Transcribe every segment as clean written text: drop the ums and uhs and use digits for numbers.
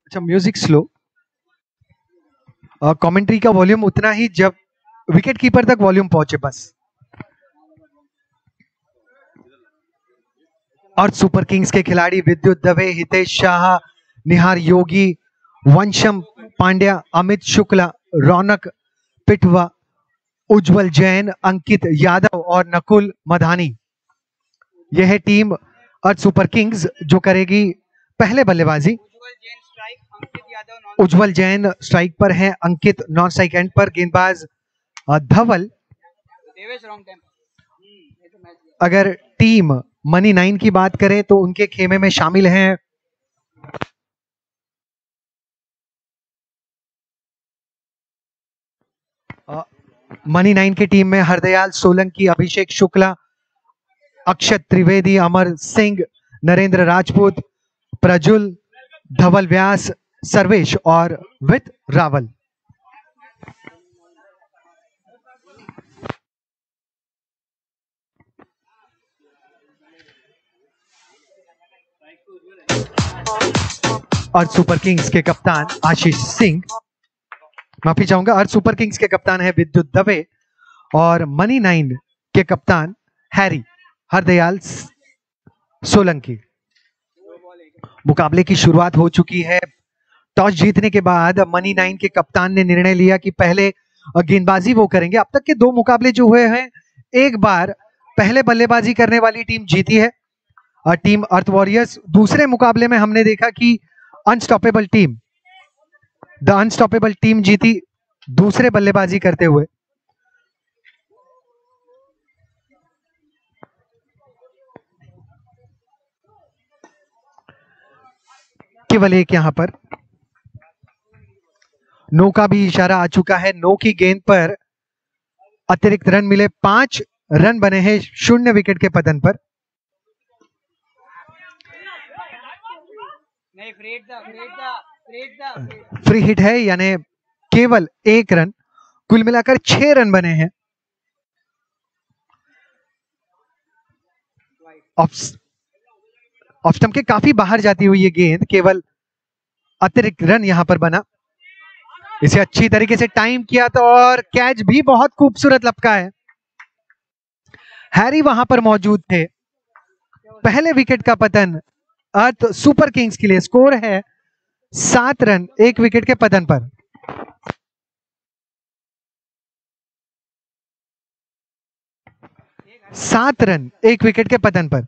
अच्छा, music slow, commentary का volume उतना ही जब विकेट कीपर तक वॉल्यूम पहुंचे बस। और सुपर किंग्स के खिलाड़ी विद्युत दवे, हितेश शाह, निहार योगी, वंशम पांड्या, अमित शुक्ला, रौनक पिटवा, उज्जवल जैन, अंकित यादव और नकुल मधानी, यह है टीम अर्थ सुपर किंग्स जो करेगी पहले बल्लेबाजी। उज्जवल जैन स्ट्राइक पर है, अंकित नॉन स्ट्राइक एंड पर, गेंदबाज धवल। अगर टीम मनी 9 की बात करें तो उनके खेमे में शामिल हैं मनी 9 की टीम में हरदयाल सोलंकी, अभिषेक शुक्ला, अक्षत त्रिवेदी, अमर सिंह, नरेंद्र राजपूत, प्रजुल, धवल व्यास, सर्वेश और वित रावल। अर्थ सुपर किंग्स के कप्तान आशीष सिंह, माफी चाहूंगा, अर्थ सुपर किंग्स के कप्तान है विद्युत दवे और मनी 9 के कप्तान हैरी हरदयाल सोलंकी। मुकाबले की शुरुआत हो चुकी है। टॉस जीतने के बाद मनी 9 के कप्तान ने निर्णय लिया कि पहले गेंदबाजी वो करेंगे। अब तक के 2 मुकाबले जो हुए हैं, एक बार पहले बल्लेबाजी करने वाली टीम जीती है, टीम अर्थ वॉरियर्स। दूसरे मुकाबले में हमने देखा कि unstoppable team, the unstoppable team जीती दूसरे बल्लेबाजी करते हुए। केवल एक यहां पर नो का भी इशारा आ चुका है। नो की गेंद पर अतिरिक्त रन मिले, 5 रन बने हैं 0 विकेट के पतन पर। फ्री हिट है, यानी केवल 1 रन, कुल मिलाकर 6 रन बने हैं। ऑफ स्टंप के काफी बाहर जाती हुई ये गेंद, केवल अतिरिक्त रन यहां पर बना। इसे अच्छी तरीके से टाइम किया तो, और कैच भी बहुत खूबसूरत लपका है। हैरी वहां पर मौजूद थे। पहले विकेट का पतन अर्थ सुपर किंग्स के लिए। स्कोर है 7 रन 1 विकेट के पतन पर। सात रन 1 विकेट के पतन पर।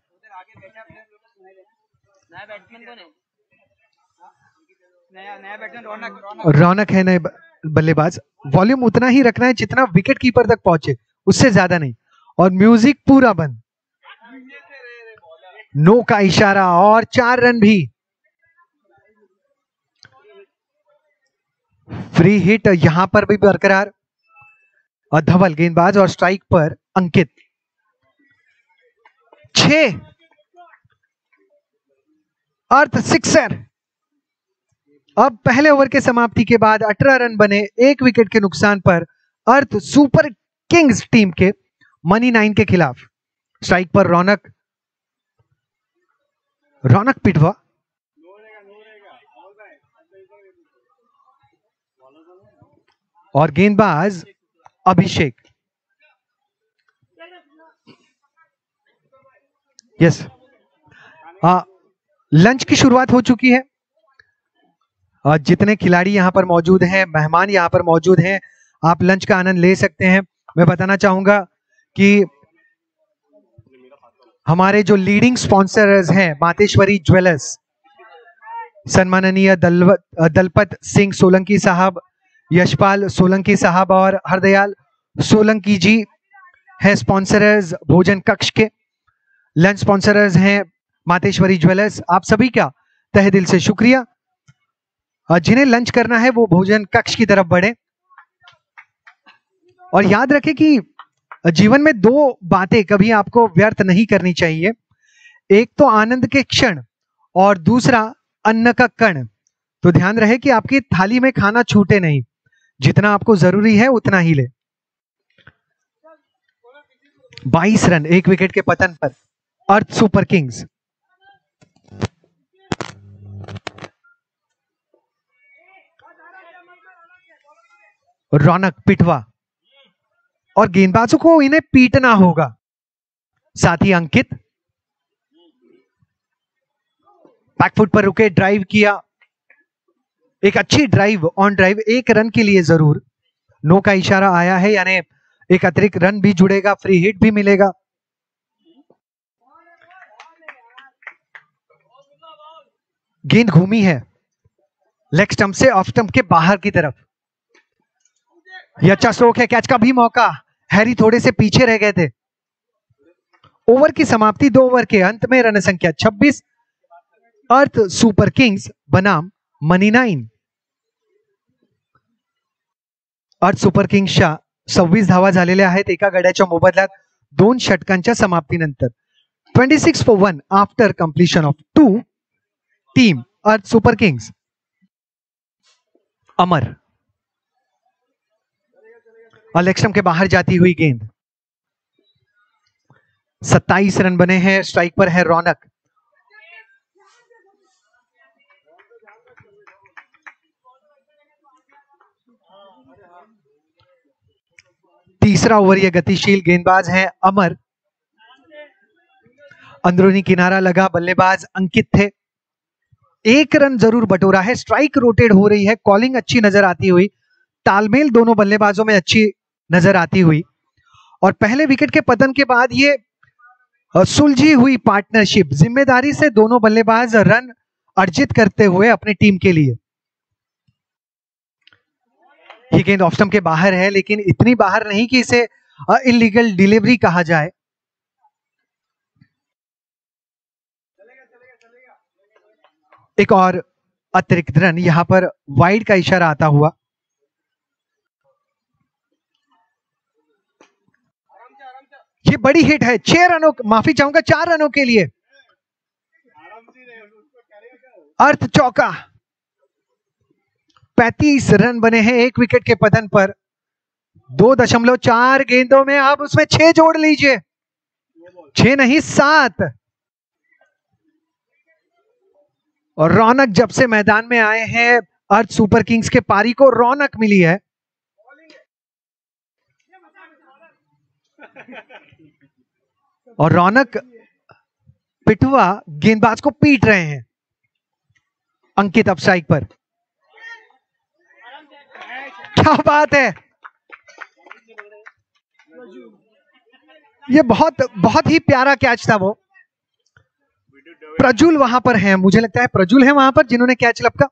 रौनक है नए बल्लेबाज। वॉल्यूम उतना ही रखना है जितना विकेट कीपर तक पहुंचे, उससे ज्यादा नहीं। और म्यूजिक पूरा बंद। नो का इशारा और 4 रन भी। फ्री हिट यहां पर भी बरकरार। धवल गेंदबाज और स्ट्राइक पर अंकित। 6 अर्थ सिक्सर। अब पहले ओवर के समाप्ति के बाद 18 रन बने 1 विकेट के नुकसान पर अर्थ सुपर किंग्स टीम के मनी 9 के खिलाफ। स्ट्राइक पर रौनक पिटवा। और गेंदबाज अभिषेक। यस, लंच की शुरुआत हो चुकी है। जितने खिलाड़ी यहां पर मौजूद हैं, मेहमान यहां पर मौजूद हैं, आप लंच का आनंद ले सकते हैं। मैं बताना चाहूंगा कि हमारे जो लीडिंग स्पॉन्सर्स हैं, मातेश्वरी ज्वेलर्स, सन्माननीय दलपत सिंह सोलंकी साहब, यशपाल सोलंकी साहब और हरदयाल सोलंकी जी है स्पॉन्सर्स भोजन कक्ष के। लंच स्पॉन्सर्स हैं मातेश्वरी ज्वेलर्स। आप सभी का तहे दिल से शुक्रिया। जिन्हें लंच करना है वो भोजन कक्ष की तरफ बढ़े। और याद रखें कि जीवन में 2 बातें कभी आपको व्यर्थ नहीं करनी चाहिए। एक तो आनंद के क्षण और दूसरा अन्न का कण। तो ध्यान रहे कि आपकी थाली में खाना छूटे नहीं, जितना आपको जरूरी है उतना ही ले। 22 रन 1 विकेट के पतन पर अर्थ सुपर किंग्स। रौनक पिटवा, और गेंदबाजों को इन्हें पीटना होगा। साथ ही अंकित बैकफुट पर रुके, ड्राइव किया, एक अच्छी ड्राइव, ऑन ड्राइव, एक रन के लिए जरूर। नो का इशारा आया है, यानी एक अतिरिक्त रन भी जुड़ेगा, फ्री हिट भी मिलेगा। गेंद घूमी है लेग स्टंप से ऑफ स्टंप के बाहर की तरफ। यह अच्छा स्ट्रोक है, कैच का भी मौका। हैरी थोड़े से पीछे रह गए थे। ओवर की समाप्ति 2 ओवर के अंत में, रन संख्या 26, अर्थ सुपर किंग्स बनाम मनी 9। अर्थ सुपर किंग्सच्या 26 धावा झालेल्या आहेत एका गड्याच्या मोबदल्यात 2 षटकांच्या समाप्तीनंतर। 26 for 1 after completion of 2, team earth super Kings. Amar, leg stump के बाहर जाती हुई गेंद। 27 रन बने हैं, स्ट्राइक पर है रौनक। तीसरा ओवर, यह गतिशील गेंदबाज है अमर। अंदरूनी किनारा लगा, बल्लेबाज अंकित थे। 1 रन जरूर बटोरा है, स्ट्राइक रोटेट हो रही है, कॉलिंग अच्छी नजर आती हुई, तालमेल दोनों बल्लेबाजों में अच्छी नजर आती हुई, और पहले विकेट के पतन के बाद ये सुलझी हुई पार्टनरशिप, जिम्मेदारी से दोनों बल्लेबाज रन अर्जित करते हुए अपनी टीम के लिए। ये गेंद ऑफ स्टंप के बाहर है, लेकिन इतनी बाहर नहीं कि इसे इलीगल डिलीवरी कहा जाए। एक और अतिरिक्त रन, यहां पर वाइड का इशारा आता हुआ। ये बड़ी हिट है, 6 रनों, माफी चाहूंगा, 4 रनों के लिए। अर्थ चौका। 35 रन बने हैं एक विकेट के पतन पर। 2.4 गेंदों में आप उसमें 6 जोड़ लीजिए, 6 नहीं 7। और रौनक जब से मैदान में आए हैं अर्थ सुपर किंग्स के पारी को रौनक मिली है। और रौनक पिटवा गेंदबाज को पीट रहे हैं। अंकित अब स्ट्राइक पर, क्या बात है, ये बहुत ही प्यारा कैच था। वो प्रजुल वहां पर है, मुझे लगता है प्रजुल है वहां पर जिन्होंने कैच लपका।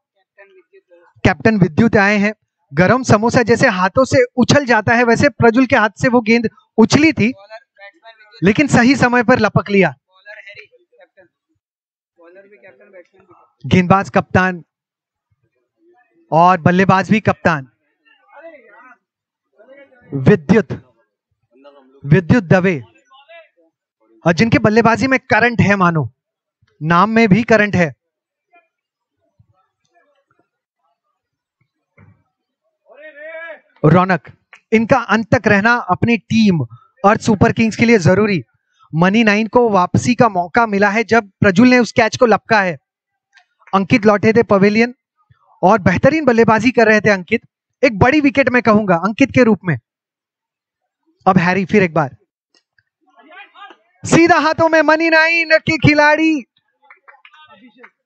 कैप्टन विद्युत आए हैं। गरम समोसा जैसे हाथों से उछल जाता है, वैसे प्रजुल के हाथ से वो गेंद उछली थी, लेकिन सही समय पर लपक लिया। गेंदबाज कप्तान और बल्लेबाज भी कप्तान, विद्युत दवे, और जिनके बल्लेबाजी में करंट है, मानो नाम में भी करंट है। रौनक, इनका अंत तक रहना अपनी टीम अर्थ सुपर किंग्स के लिए जरूरी। मनी 9 को वापसी का मौका मिला है जब प्रजुल ने उस कैच को लपका है। अंकित लौटे थे पवेलियन और बेहतरीन बल्लेबाजी कर रहे थे अंकित, एक बड़ी विकेट में कहूंगा अंकित के रूप में। अब हैरी फिर एक बार सीधा हाथों में, मनी 9 के खिलाड़ी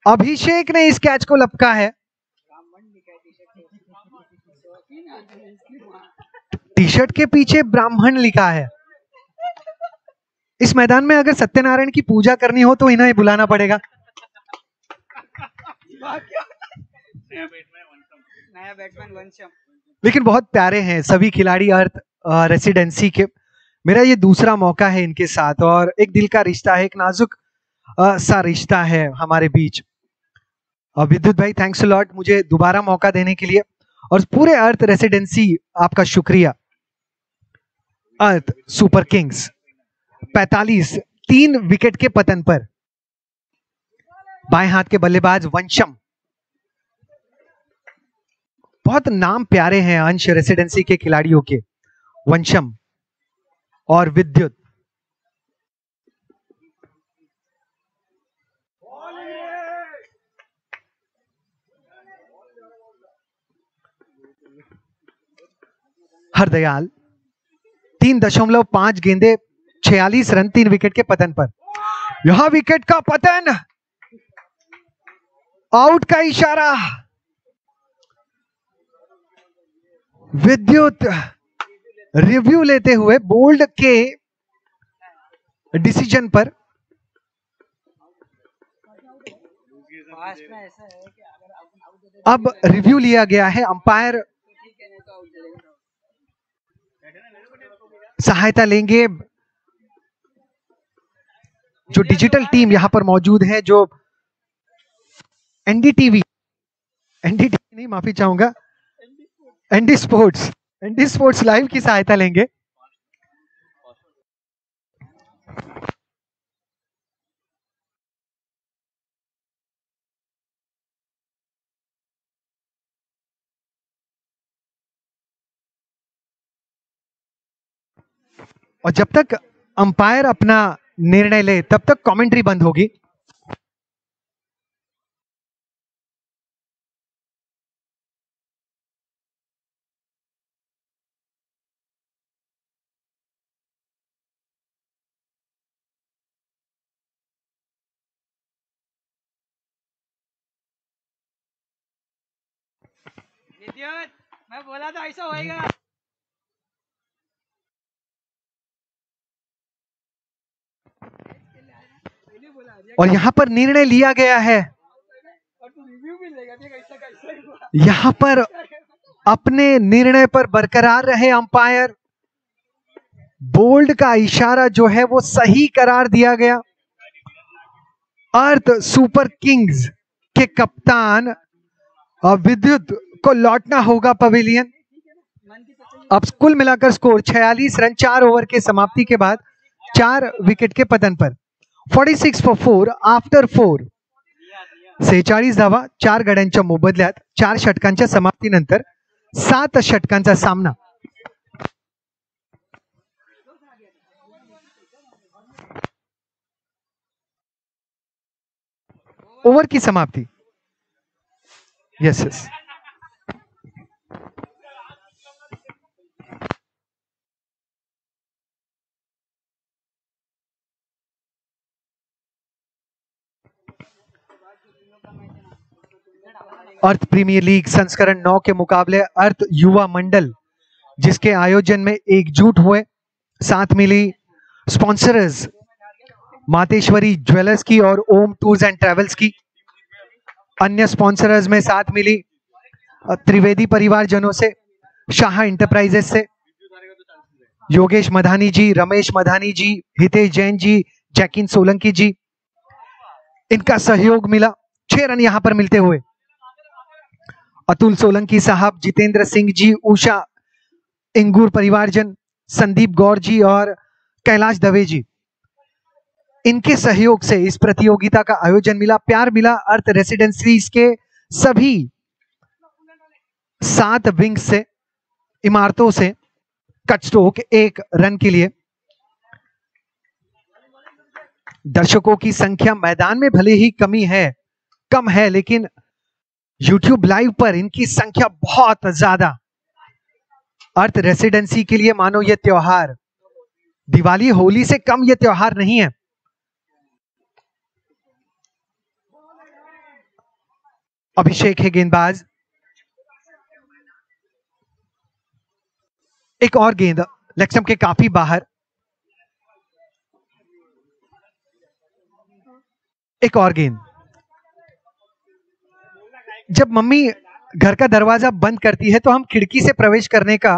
अभिषेक ने इस कैच को लपका है। टी शर्ट के पीछे ब्राह्मण लिखा है। इस मैदान में अगर सत्यनारायण की पूजा करनी हो तो इन्हें बुलाना पड़ेगा। नया बैट्समैन वंशम। लेकिन बहुत प्यारे हैं सभी खिलाड़ी अर्थ रेसिडेंसी के। मेरा ये दूसरा मौका है इनके साथ, और एक दिल का रिश्ता है, एक नाजुक सा रिश्ता है हमारे बीच। विद्युत भाई, थैंक्स अ लॉट मुझे दोबारा मौका देने के लिए, और पूरे अर्थ रेसिडेंसी आपका शुक्रिया। अर्थ सुपर किंग्स 45, 3 विकेट के पतन पर। बाएं हाथ के बल्लेबाज वंशम, बहुत नाम प्यारे हैं अंश रेसिडेंसी के खिलाड़ियों के, वंशम और विद्युत। हरदयाल 3.5 गेंदे 46 रन 3 विकेट के पतन पर। यहां विकेट का पतन, आउट का इशारा। विद्युत रिव्यू लेते हुए बोल्ड के डिसीजन पर अब रिव्यू लिया गया है। अंपायर सहायता लेंगे। जो डिजिटल टीम यहां पर मौजूद है, जो एनडीटीवी नहीं, माफी चाहूंगा, एनडी स्पोर्ट्स लाइव की सहायता लेंगे। और जब तक अंपायर अपना निर्णय ले तब तक कमेंट्री बंद होगी। मैं बोला था ऐसा होएगा। और यहां पर निर्णय लिया गया है। यहां पर अपने निर्णय पर बरकरार रहे अंपायर। बोल्ड का इशारा जो है वो सही करार दिया गया। अर्थ सुपर किंग्स के कप्तान विद्युत को लौटना होगा पवेलियन। अब कुल मिलाकर स्कोर 46 रन 4 ओवर के समाप्ति के बाद 4 विकेट के पतन पर। 46 for 4 आफ्टर 4 46 धावा 4 गड्यांच्या मोबदल्यात 4 षटकांच्या समाप्तीनंतर 7 षटकांचा सामना। ओवर की समाप्ति। यस अर्थ प्रीमियर लीग संस्करण 9 के मुकाबले अर्थ युवा मंडल, जिसके आयोजन में एकजुट हुए, साथ मिली स्पॉन्सर्स मातेश्वरी ज्वेलर्स की और ओम टूर्स एंड ट्रेवल्स की। अन्य स्पॉन्सर्स में साथ मिली त्रिवेदी परिवारजनों से, शाह इंटरप्राइजेस से योगेश मधानी जी, रमेश मधानी जी, हितेश जैन जी, जैकिन सोलंकी जी, इनका सहयोग मिला। 6 रन यहां पर मिलते हुए अतुल सोलंकी साहब, जितेंद्र सिंह जी, उषा इंगूर परिवारजन, संदीप गौर जी और कैलाश दवे जी, इनके सहयोग से इस प्रतियोगिता का आयोजन मिला। प्यार मिला अर्थ रेसिडेंसीज के सभी 7 विंग्स से, इमारतों से। कट स्ट्रोक 1 रन के लिए। दर्शकों की संख्या मैदान में भले ही कम है, लेकिन YouTube लाइव पर इनकी संख्या बहुत ज्यादा। अर्थ रेसिडेंसी के लिए मानो यह त्योहार, दिवाली होली से कम यह त्योहार नहीं है। अभिषेक है गेंदबाज। एक और गेंद लेग स्टंप के काफी बाहर। एक और गेंद। जब मम्मी घर का दरवाजा बंद करती है तो हम खिड़की से प्रवेश करने का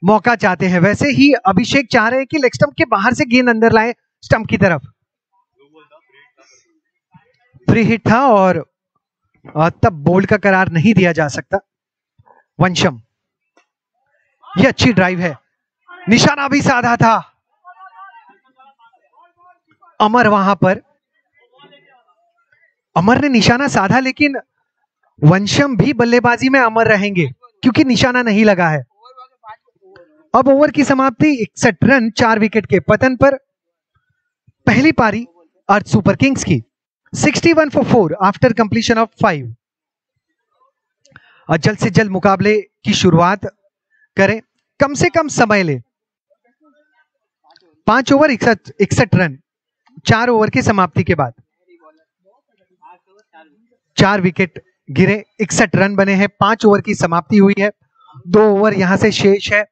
मौका चाहते हैं, वैसे ही अभिषेक चाह रहे हैं कि लेग स्टंप के बाहर से गेंद अंदर लाए स्टंप की तरफ। फ्री हिट था और तब बोल्ड का करार नहीं दिया जा सकता। वंशम, ये अच्छी ड्राइव है, निशाना भी साधा था। अमर वहां पर, अमर ने निशाना साधा, लेकिन वंशम भी बल्लेबाजी में अमर रहेंगे क्योंकि निशाना नहीं लगा है। अब ओवर की समाप्ति 61 रन 4 विकेट के पतन पर। पहली पारी अर्थ सुपर किंग्स की 61 for 4 आफ्टर कंप्लीशन ऑफ 5। जल्द से जल्द मुकाबले की शुरुआत करें। कम से कम समय ले। 5 ओवर 61 रन 4 ओवर की समाप्ति के बाद। 4 विकेट गिरे, 61 रन बने हैं, 5 ओवर की समाप्ति हुई है, 2 ओवर यहां से शेष है।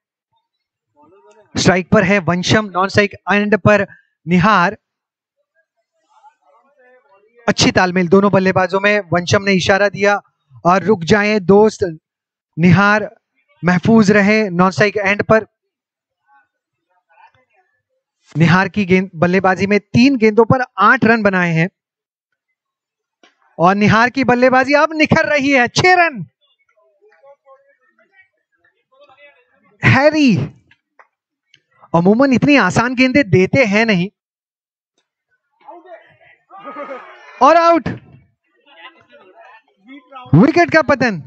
स्ट्राइक पर है वंशम, नॉन स्ट्राइक एंड पर निहार। अच्छी तालमेल दोनों बल्लेबाजों में। वंशम ने इशारा दिया और रुक जाएं दोस्त, निहार महफूज रहे नॉन स्ट्राइक एंड पर। निहार की गेंद बल्लेबाजी में 3 गेंदों पर 8 रन बनाए हैं और निहार की बल्लेबाजी अब निखर रही है, 6 रन। हैरी अमूमन इतनी आसान गेंदें देते हैं नहीं, और आउट। विकेट का पतन।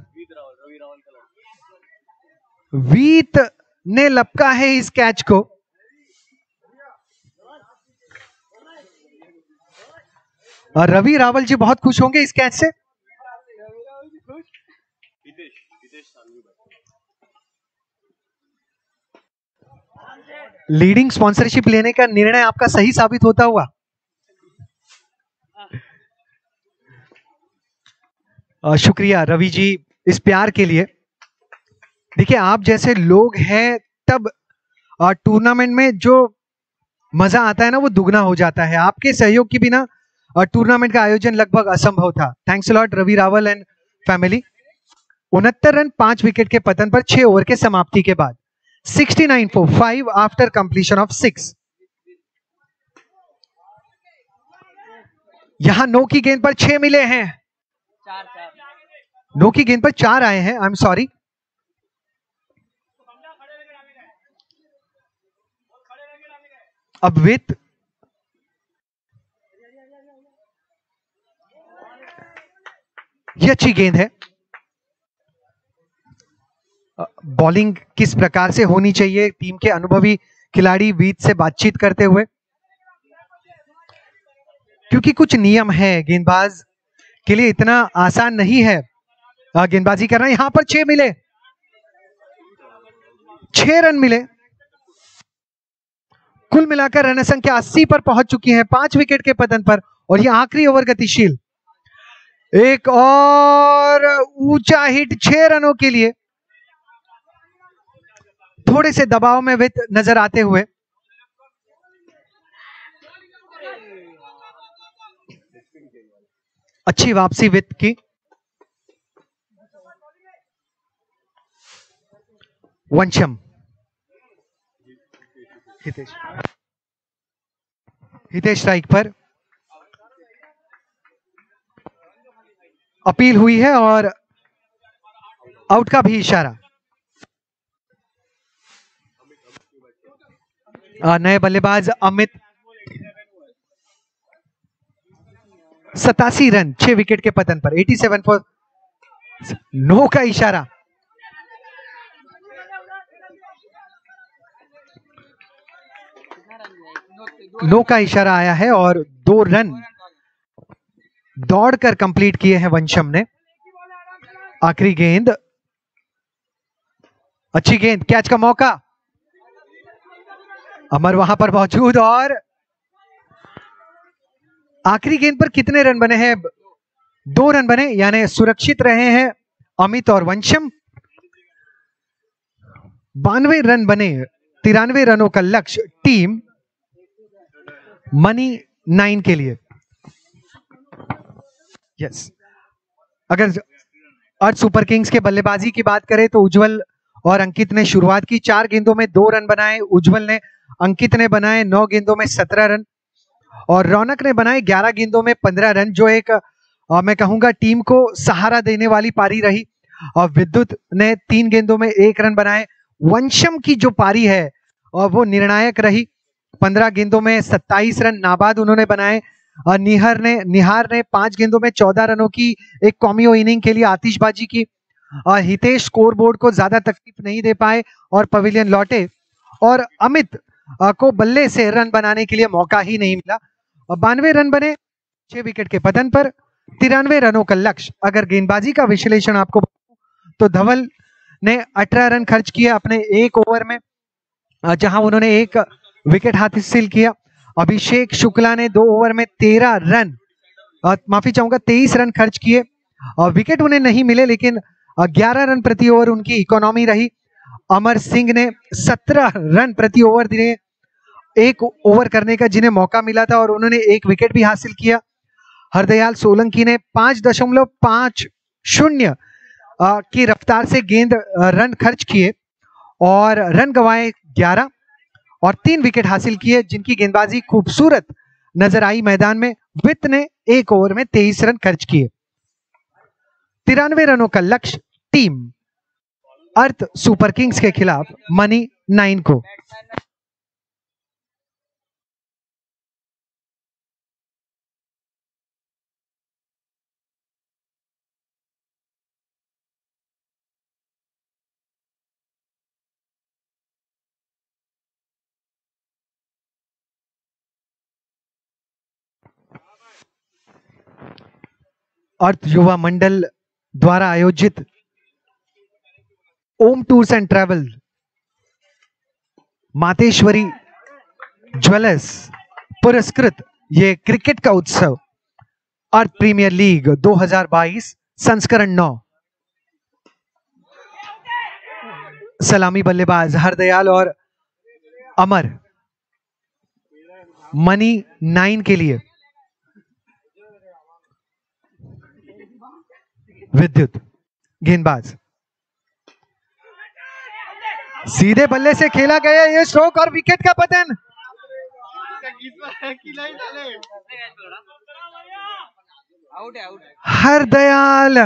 वीत ने लपका है इस कैच को। और रवि रावल जी बहुत खुश होंगे इस कैच से। लीडिंग स्पॉन्सरशिप लेने का निर्णय आपका सही साबित होता हुआ। शुक्रिया रवि जी इस प्यार के लिए। देखिए आप जैसे लोग हैं तब टूर्नामेंट में जो मजा आता है ना वो दुगना हो जाता है। आपके सहयोग के बिना टूर्नामेंट का आयोजन लगभग असंभव था। Thanks lot Ravi Rawal and family. 69 run 5 wicket के पतन पर 6 ओवर के समाप्ति के बाद। 69 for 5 आफ्टर कंप्लीशन ऑफ 6। यहां 9 की गेंद पर 6 मिले हैं। 9 की गेंद पर 4 आए हैं, आई एम सॉरी। अब विथ ये अच्छी गेंद है। बॉलिंग किस प्रकार से होनी चाहिए, टीम के अनुभवी खिलाड़ी वीत से बातचीत करते हुए, क्योंकि कुछ नियम है, गेंदबाज के लिए इतना आसान नहीं है गेंदबाजी करना। यहां पर 6 मिले, 6 रन मिले। कुल मिलाकर रन संख्या 80 पर पहुंच चुकी है 5 विकेट के पतन पर। और यह आखिरी ओवर गतिशील, एक और ऊंचा हिट 6 रनों के लिए। थोड़े से दबाव में वित नजर आते हुए। अच्छी वापसी वित की। वंशम, हितेश स्ट्राइक पर। अपील हुई है और आउट का भी इशारा। नए बल्लेबाज अमित। 87 रन 6 विकेट के पतन पर। 87 फॉर नो का इशारा। नो का इशारा आया है और 2 रन दौड़कर कंप्लीट किए हैं वंशम ने। आखिरी गेंद, अच्छी गेंद, कैच का मौका। अमर वहां पर मौजूद और आखिरी गेंद पर कितने रन बने हैं? 2 रन बने, यानी सुरक्षित रहे हैं अमित और वंशम। 92 रन बने, 93 रनों का लक्ष्य टीम मनी 9 के लिए। यस, अगर आज सुपर किंग्स के बल्लेबाजी की बात करें तो उज्जवल और अंकित ने शुरुआत की। 4 गेंदों में 2 रन बनाए उज्जवल ने, अंकित ने बनाए 9 गेंदों में 17 रन और रौनक ने बनाए 11 गेंदों में 15 रन, जो एक मैं कहूंगा टीम को सहारा देने वाली पारी रही। और विद्युत ने 3 गेंदों में 1 रन बनाए। वंशम की जो पारी है और वो निर्णायक रही। 15 गेंदों में 27 रन नाबाद उन्होंने बनाए। और निहार ने 5 गेंदों में 14 रनों की एक कॉमियो इनिंग के लिए आतिशबाजी की। और हितेश स्कोरबोर्ड को ज्यादा तकलीफ नहीं दे पाए और पवेलियन लौटे। और अमित को बल्ले से रन बनाने के लिए मौका ही नहीं मिला। और 92 रन बने 6 विकेट के पतन पर, 93 रनों का लक्ष्य। अगर गेंदबाजी का विश्लेषण आपको तो धवल ने 18 रन खर्च किए अपने एक ओवर में, जहां उन्होंने एक विकेट हासिल किया। अभिषेक शुक्ला ने 2 ओवर में 13 रन, माफी चाहूंगा 23 रन खर्च किए। विकेट उन्हें नहीं मिले, लेकिन 11 रन प्रति ओवर उनकी इकोनॉमी रही। अमर सिंह ने 17 रन प्रति ओवर दिए, एक ओवर करने का जिन्हें मौका मिला था, और उन्होंने एक विकेट भी हासिल किया। हरदयाल सोलंकी ने 5.50 की रफ्तार से गेंद रन खर्च किए और रन गंवाए 11 और 3 विकेट हासिल किए, जिनकी गेंदबाजी खूबसूरत नजर आई मैदान में। वित ने एक ओवर में 23 रन खर्च किए। 93 रनों का लक्ष्य टीम अर्थ सुपर किंग्स के खिलाफ मनी 9 को। अर्थ युवा मंडल द्वारा आयोजित ओम tours and travel Mateshwari jewellers पुरस्कृत ये क्रिकेट का उत्सव अर्थ प्रीमियर लीग 2022 संस्करण 9। सलामी बल्लेबाज हरदयाल और अमर मनी 9 के लिए। विद्युत गेंदबाज, सीधे बल्ले से खेला गया ये स्ट्रोक और विकेट का पतन। हरदयाल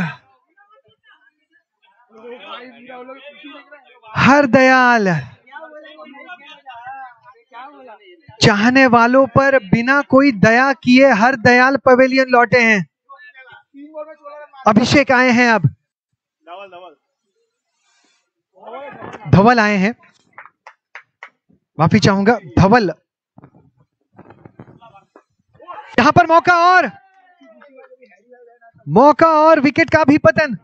चाहने वालों पर बिना कोई दया किए हरदयाल पवेलियन लौटे हैं। अभिषेक आए हैं, अब धवल आए हैं, माफी चाहूंगा धवल। यहां पर मौका और विकेट का भी पतन।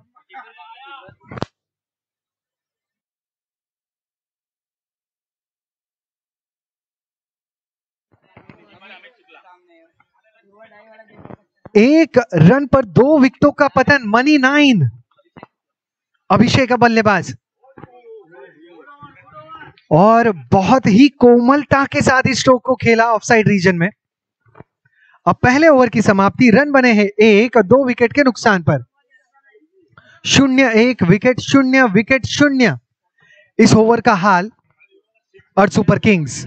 एक रन पर 2 विकेटों का पतन, मनी 9। अभिषेक का बल्लेबाज और बहुत ही कोमलता के साथ इस स्ट्रोक को खेला ऑफसाइड रीजन में। अब पहले ओवर की समाप्ति, रन बने हैं 1, 2 विकेट के नुकसान पर। 0-1 विकेट, 0 विकेट 0 इस ओवर का हाल। और सुपर किंग्स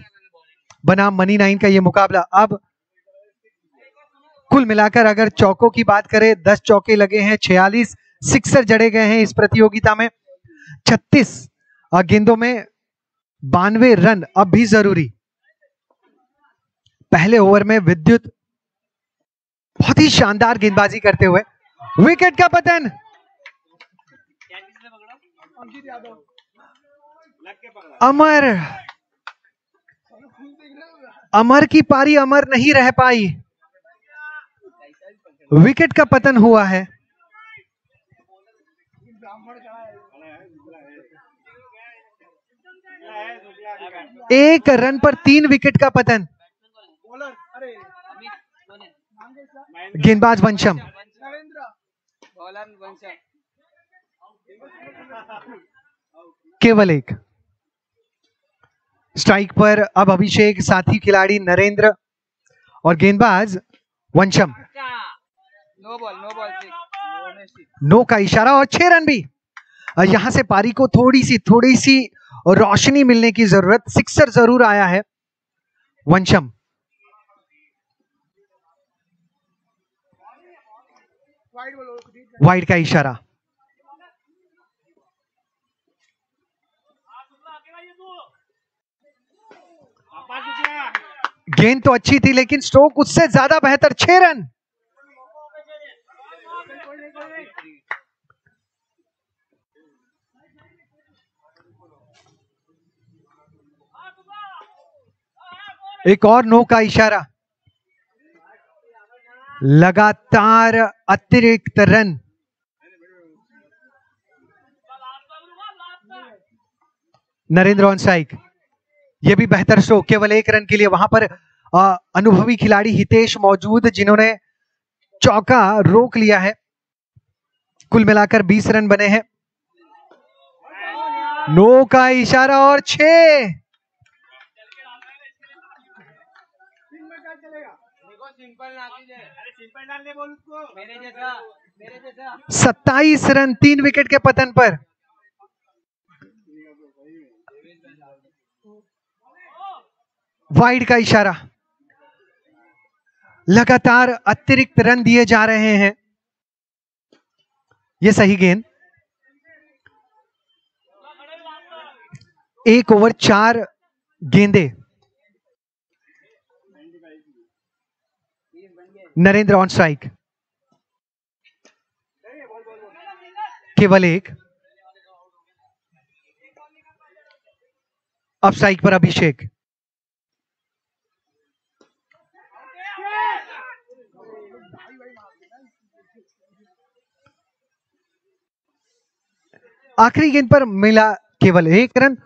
बनाम मनी 9 का यह मुकाबला। अब कुल मिलाकर अगर चौकों की बात करें, 10 चौके लगे हैं, 46 सिक्सर जड़े गए हैं इस प्रतियोगिता में। 36 गेंदों में 92 रन अब भी जरूरी। पहले ओवर में विद्युत बहुत ही शानदार गेंदबाजी करते हुए विकेट का पतन। अमर की पारी अमर नहीं रह पाई, विकेट का पतन हुआ है। एक रन पर 3 विकेट का पतन। गेंदबाज वंशम, केवल एक। स्ट्राइक पर अब अभिषेक, साथी खिलाड़ी नरेंद्र और गेंदबाज वंशम। नो का इशारा और 6 रन भी। यहां से पारी को थोड़ी सी रोशनी मिलने की जरूरत। सिक्सर जरूर आया है वंशम। वाइड का इशारा। गेंद तो अच्छी थी, लेकिन स्ट्रोक उससे ज्यादा बेहतर। 6 रन। एक और नो का इशारा। लगातार अतिरिक्त रन। नरेंद्र ऑन स्ट्राइक, ये भी बेहतर स्ट्रोक, केवल 1 रन के लिए। वहां पर अनुभवी खिलाड़ी हितेश मौजूद, जिन्होंने चौका रोक लिया है। कुल मिलाकर 20 रन बने हैं। नो का इशारा और 6। सिंपल 27 रन 3 विकेट के पतन पर। वाइड का इशारा। लगातार अतिरिक्त रन दिए जा रहे हैं। ये सही गेंद। 1 ओवर 4 गेंदे। नरेंद्र ऑन स्ट्राइक, केवल 1। अब स्ट्राइक पर अभिषेक। आखिरी गेंद पर मिला केवल 1 रन।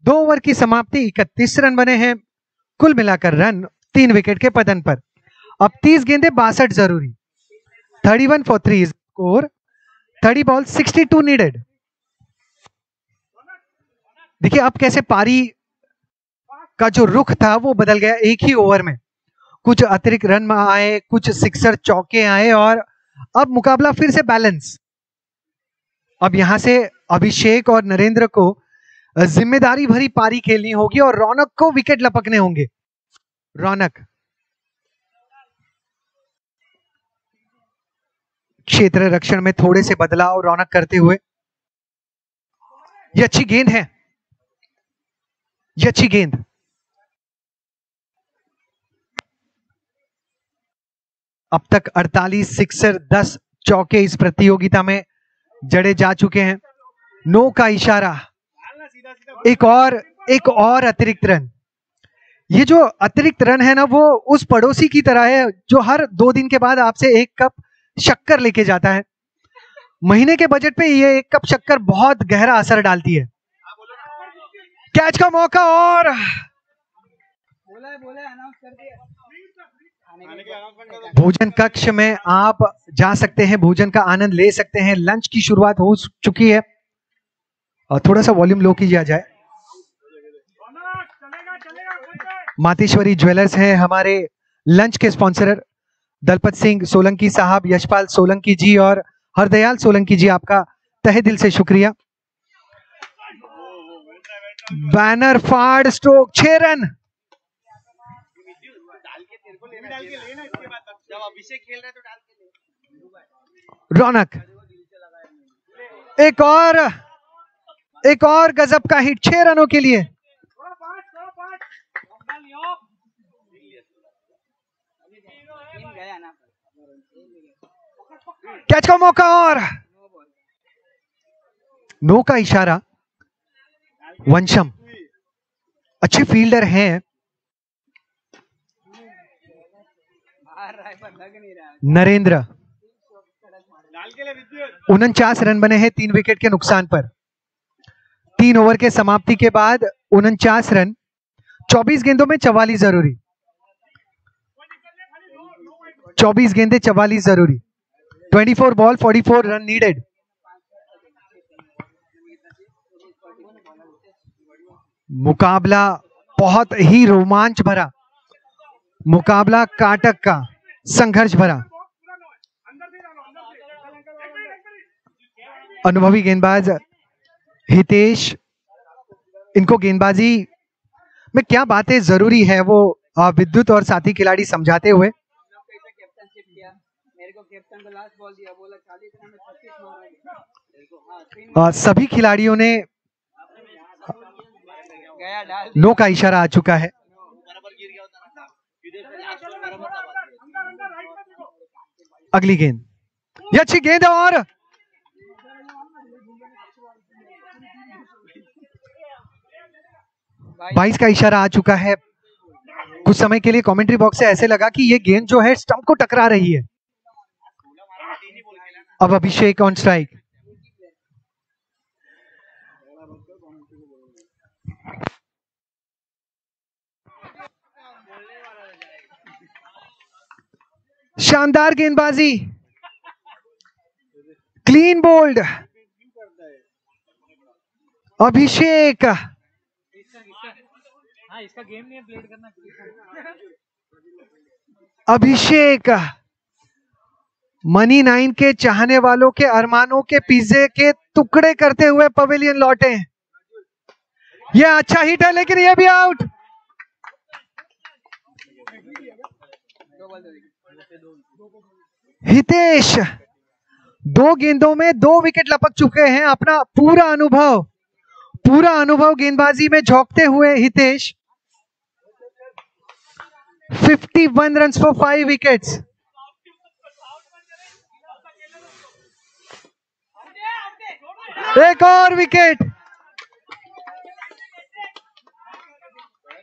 2 ओवर की समाप्ति, 31 रन बने हैं। कुल मिलाकर रन 3 विकेट के पतन पर। अब 30 गेंदे 62 जरूरी। 31 for 3 स्कोर। 30 ball 62 needed. देखिए अब कैसे पारी का जो रुख था वो बदल गया एक ही ओवर में। कुछ अतिरिक्त रन आए, कुछ सिक्सर चौके आए और अब मुकाबला फिर से बैलेंस। अब यहां से अभिषेक और नरेंद्र को जिम्मेदारी भरी पारी खेलनी होगी और रौनक को विकेट लपकने होंगे। रौनक क्षेत्र रक्षण में थोड़े से बदलाव रौनक करते हुए। ये अच्छी गेंद है, ये अच्छी गेंद। अब तक 48 सिक्सर 10 चौके इस प्रतियोगिता में जड़े जा चुके हैं। नो का इशारा। एक और अतिरिक्त रन। ये जो अतिरिक्त रन है ना, वो उस पड़ोसी की तरह है जो हर 2 दिन के बाद आपसे 1 कप शक्कर लेके जाता है। महीने के बजट पे ये 1 कप शक्कर बहुत गहरा असर डालती है। कैच का मौका और अनाउंस कर दिया। भोजन कक्ष में आप जा सकते हैं, भोजन का आनंद ले सकते हैं। लंच की शुरुआत हो चुकी है और थोड़ा सा वॉल्यूम लो किया जाए। मातेश्वरी ज्वेलर्स हैं हमारे लंच के स्पॉन्सरर। दलपत सिंह सोलंकी साहब, यशपाल सोलंकी जी और हरदयाल सोलंकी जी, आपका तहे दिल से शुक्रिया। बैनर फाड़ स्ट्रोक, 6 रन। रौनक एक और गजब का हिट 6 रनों के लिए। कैच का मौका और नो का इशारा। वंशम अच्छे फील्डर हैं। नरेंद्र 49 रन बने हैं 3 विकेट के नुकसान पर। 3 ओवर के समाप्ति के बाद 49 रन, 24 गेंदों में 44 जरूरी। 24 गेंदे 44 जरूरी। 24 बॉल 44 रन नीडेड। मुकाबला बहुत ही रोमांच भरा, मुकाबला काटक का, संघर्ष भरा। अनुभवी गेंदबाज हितेश, इनको गेंदबाजी में क्या बातें जरूरी है वो विद्युत और साथी खिलाड़ी समझाते हुए। सभी खिलाड़ियों ने नो का इशारा आ चुका है। अगली गेंद, ये अच्छी गेंद है और 22 का इशारा आ चुका है। कुछ समय के लिए कमेंट्री बॉक्स से ऐसे लगा कि ये गेंद जो है स्टंप को टकरा रही है। अब अभिषेक ऑन स्ट्राइक। शानदार गेंदबाजी, क्लीन बोल्ड। अभिषेक, इसका गेम नहीं है प्लेट करना। अभिषेक मनी 9 के चाहने वालों के अरमानों के पिज्जे के टुकड़े करते हुए पवेलियन लौटे। यह अच्छा हिट है लेकिन यह भी आउट। हितेश 2 गेंदों में 2 विकेट लपक चुके हैं। अपना पूरा अनुभव गेंदबाजी में झोंकते हुए हितेश 51 रन्स फॉर 5 विकेट्स। एक और विकेट।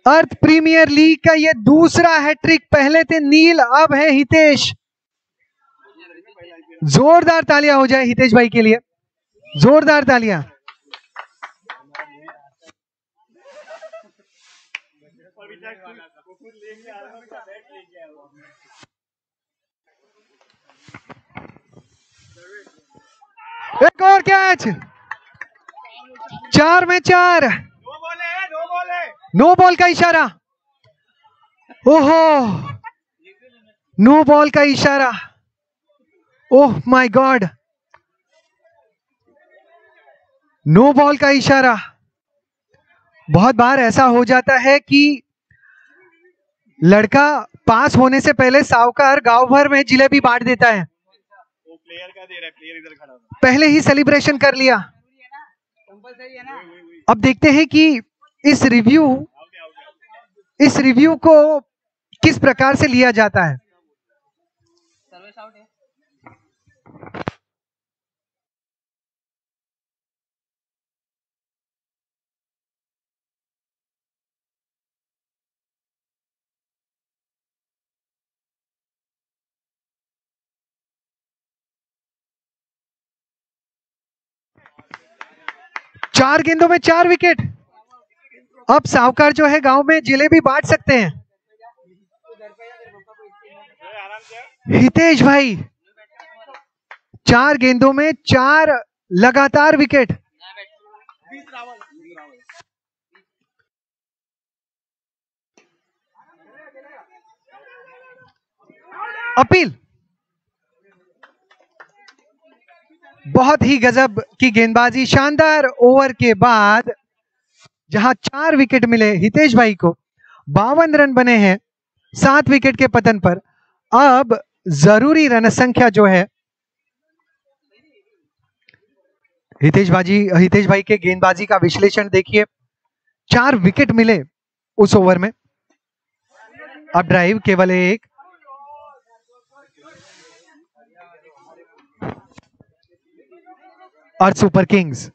अर्थ प्रीमियर लीग का यह दूसरा हैट्रिक। पहले थे नील, अब है हितेश। जोरदार तालियां हो जाए हितेश भाई के लिए, जोरदार तालियां। एक और कैच। 4 में 4। नो बॉल का इशारा। ओहो, नो बॉल का इशारा। Oh my god, no ball का इशारा। बहुत बार ऐसा हो जाता है कि लड़का पास होने से पहले साहूकार गांव भर में जिलेबी बांट देता है। वो प्लेयर का दे रहा है, प्लेयर इधर खड़ा है। पहले ही सेलिब्रेशन कर लिया। अब देखते हैं कि इस रिव्यू को किस प्रकार से लिया जाता है। चार गेंदों में 4 विकेट। अब साहूकार जो है गांव में जिलेबी बांट सकते हैं। हितेश भाई 4 गेंदों में 4 लगातार विकेट। अपील। बहुत ही गजब की गेंदबाजी। शानदार ओवर के बाद जहां 4 विकेट मिले हितेश भाई को, 52 रन बने हैं 7 विकेट के पतन पर। अब जरूरी रन संख्या जो है हितेश भाई के गेंदबाजी का विश्लेषण देखिए। 4 विकेट मिले उस ओवर में। अब ड्राइव केवल 1। और सुपर किंग्स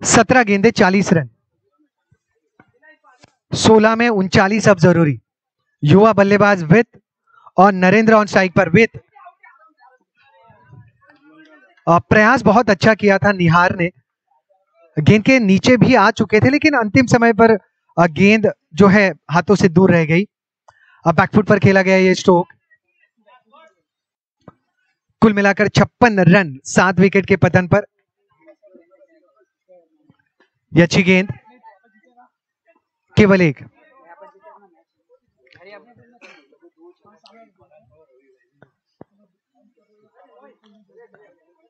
सत्रह गेंदे 40 रन, 16 में 39 अब जरूरी। युवा बल्लेबाज विथ और नरेंद्र ऑन स्ट्राइक पर विथ। प्रयास बहुत अच्छा किया था निहार ने। गेंद के नीचे भी आ चुके थे लेकिन अंतिम समय पर गेंद जो है हाथों से दूर रह गई। अब बैकफुट पर खेला गया ये स्ट्रोक। कुल मिलाकर 56 रन 7 विकेट के पतन पर। ये अच्छी गेंद, केवल 1।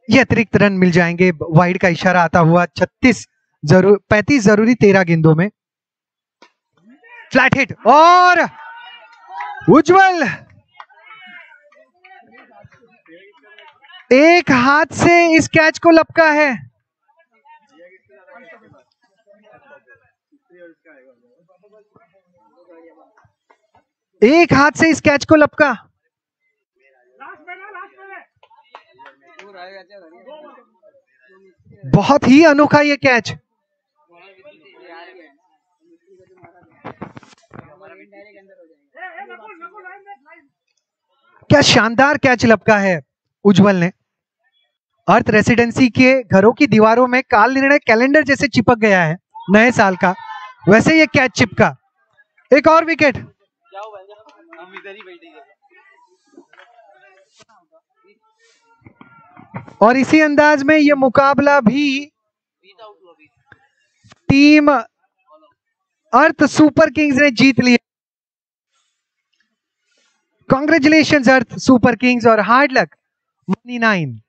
ये अतिरिक्त रन मिल जाएंगे। वाइड का इशारा आता हुआ 35 जरूरी 13 गेंदों में। फ्लैट हिट और उज्जवल एक हाथ से इस कैच को लपका है। एक हाथ से इस कैच को लपका। बहुत ही अनोखा ये कैच। क्या शानदार कैच लपका है उज्जवल ने। अर्थ रेसिडेंसी के घरों की दीवारों में काल निर्णय कैलेंडर जैसे चिपक गया है नए साल का, वैसे ये कैच चिपका। एक और विकेट। हम इधर ही बैठेंगे। और इसी अंदाज में ये मुकाबला भी टीम अर्थ सुपर किंग्स ने जीत लिया। कांग्रेचुलेशंस अर्थ सुपर किंग्स और हार्ड लक मनी 9।